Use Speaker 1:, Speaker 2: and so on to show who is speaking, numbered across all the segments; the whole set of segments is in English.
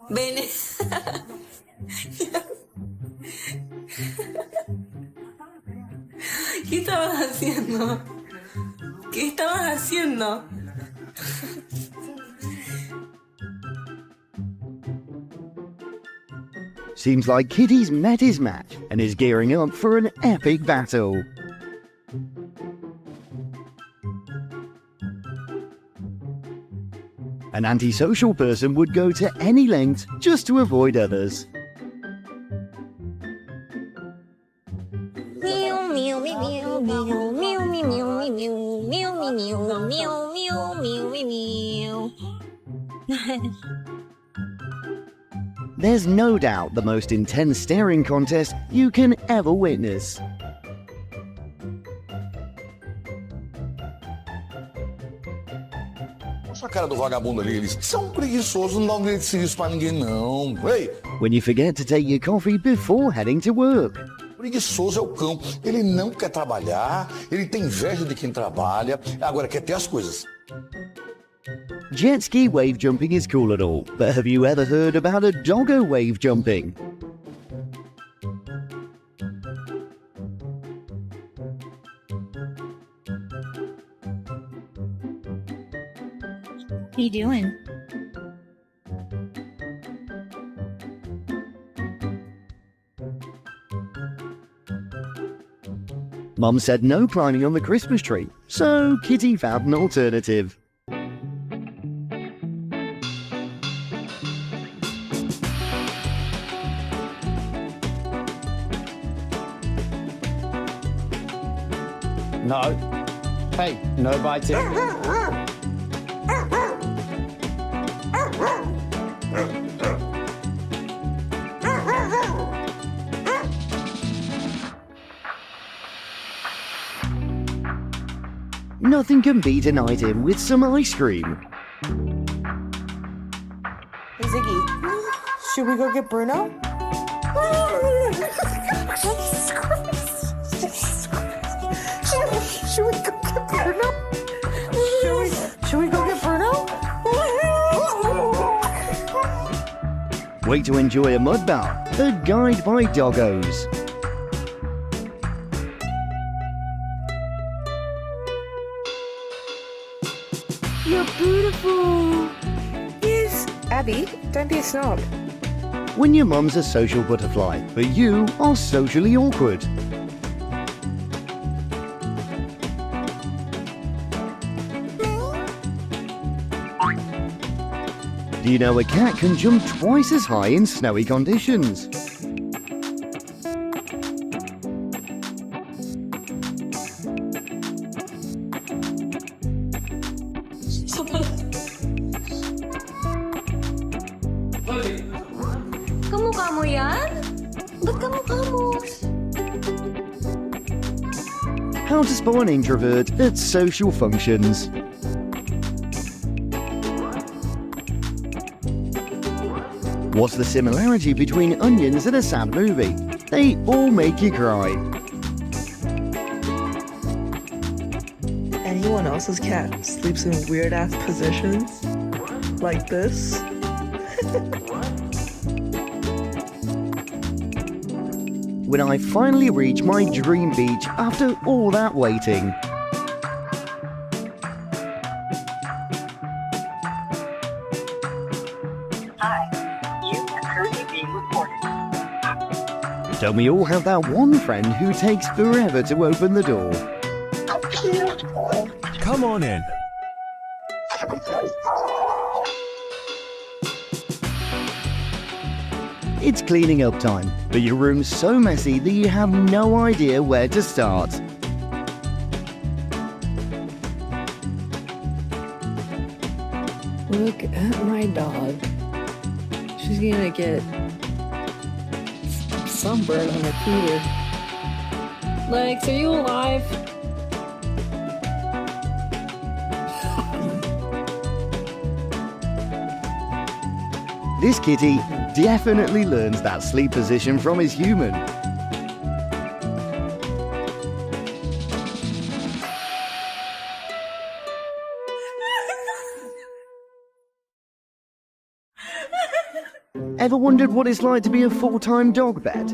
Speaker 1: Bene. ¿Qué estabas haciendo? ¿Qué estabas haciendo?
Speaker 2: Seems like Kitty's met his match and is gearing up for an epic battle. An antisocial person would go to any length just to avoid others.
Speaker 1: Meow meow meow meow meow meow meow meow meow meow meow meow meow.
Speaker 2: There's no doubt the most intense staring contest you can ever witness.
Speaker 3: Olha a cara do vagabundo ali, eles são preguiçosos, não dá um grito de serviço pra ninguém não. Ei,
Speaker 2: When you forget to take your coffee before heading to work.
Speaker 3: preguiçoso é o cão, ele não quer trabalhar, ele tem inveja de quem trabalha, agora quer ter as coisas.
Speaker 2: Jet ski wave jumping is cool and all, but have you ever heard about a doggo wave jumping?
Speaker 1: What are you doing?
Speaker 2: Mum said no climbing on the Christmas tree, so Kitty found an alternative.
Speaker 4: No. Hey, no biting.
Speaker 2: Nothing can beat an item with some ice cream.
Speaker 5: Hey, Ziggy, should we go get Bruno? Jesus Christ. Jesus Christ. Should we go get Bruno? Should we go get Bruno?
Speaker 2: Wait to enjoy a mud bath, a guide by doggos.
Speaker 5: You're beautiful. Yes. Abby, don't be a snob.
Speaker 2: When your mum's a social butterfly, but you are socially awkward. Do you know a cat can jump twice as high in snowy conditions?
Speaker 1: Kamukha mo yan? Ba't kamukha mo?
Speaker 2: How to spot an introvert at social functions. What's the similarity between onions and a sad movie? They all make you cry.
Speaker 5: Anyone else's cat sleeps in weird ass positions? Like this?
Speaker 2: When I finally reach my dream beach after all that waiting. Don't we all have that one friend who takes forever to open the door?
Speaker 6: Come on in.
Speaker 2: It's cleaning up time, but your room's so messy that you have no idea where to start.
Speaker 5: Look at my dog. She's gonna get sunburn on her cooter. Legs, are you alive?
Speaker 2: This kitty definitely learns that sleep position from his human. Ever wondered what it's like to be a full-time dog vet?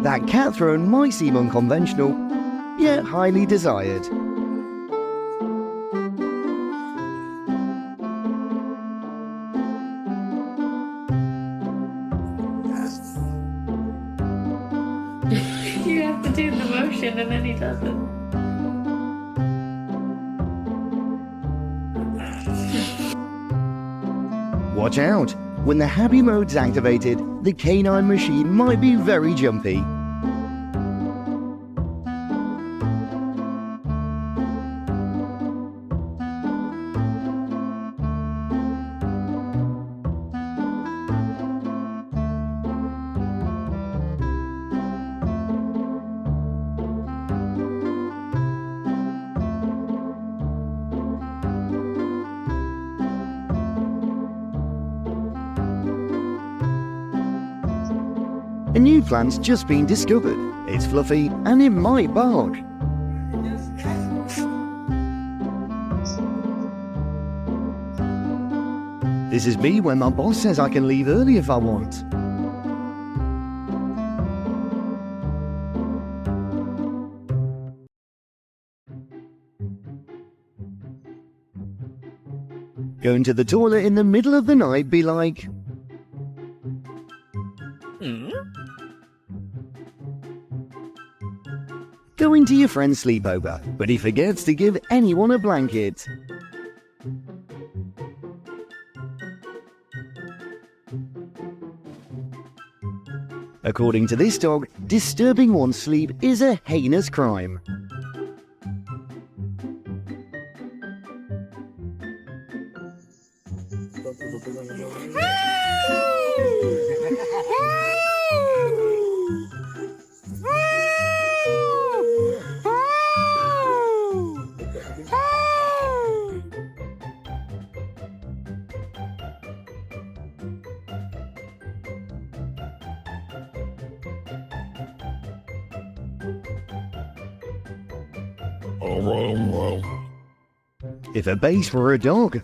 Speaker 2: That cat throne might seem unconventional, yet highly desired.
Speaker 6: You have to do the motion and then he does it.
Speaker 2: Watch out! When the happy mode's activated, the canine machine might be very jumpy. A new plant's just been discovered. It's fluffy and it might bark. This is me when my boss says I can leave early if I want. Going to the toilet in the middle of the night be like... Going to your friend's sleepover, but he forgets to give anyone a blanket. According to this dog, disturbing one's sleep is a heinous crime. If a bass were a dog.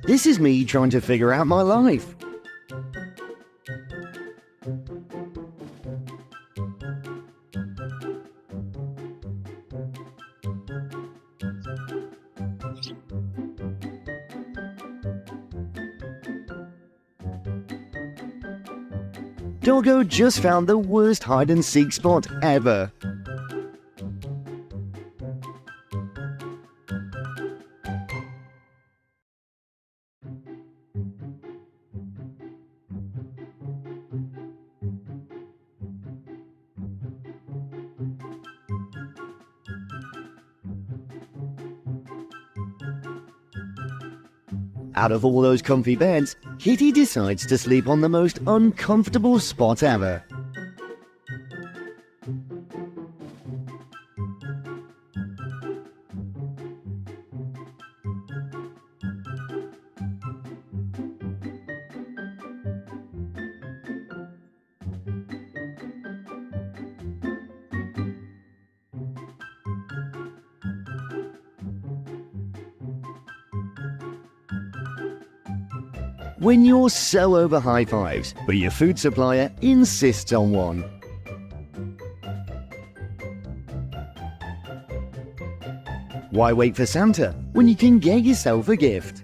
Speaker 2: This is me trying to figure out my life. Doggo just found the worst hide-and-seek spot ever. Out of all those comfy beds, Kitty decides to sleep on the most uncomfortable spot ever. When you're so over high fives, but your food supplier insists on one. Why wait for Santa when you can get yourself a gift?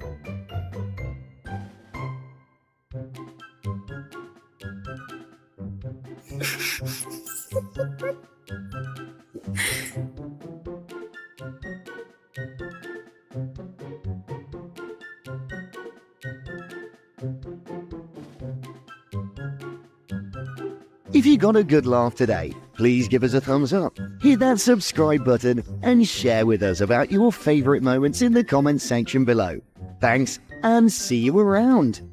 Speaker 2: If you got a good laugh today, please give us a thumbs up, hit that subscribe button, and share with us about your favourite moments in the comments section below. Thanks, and see you around!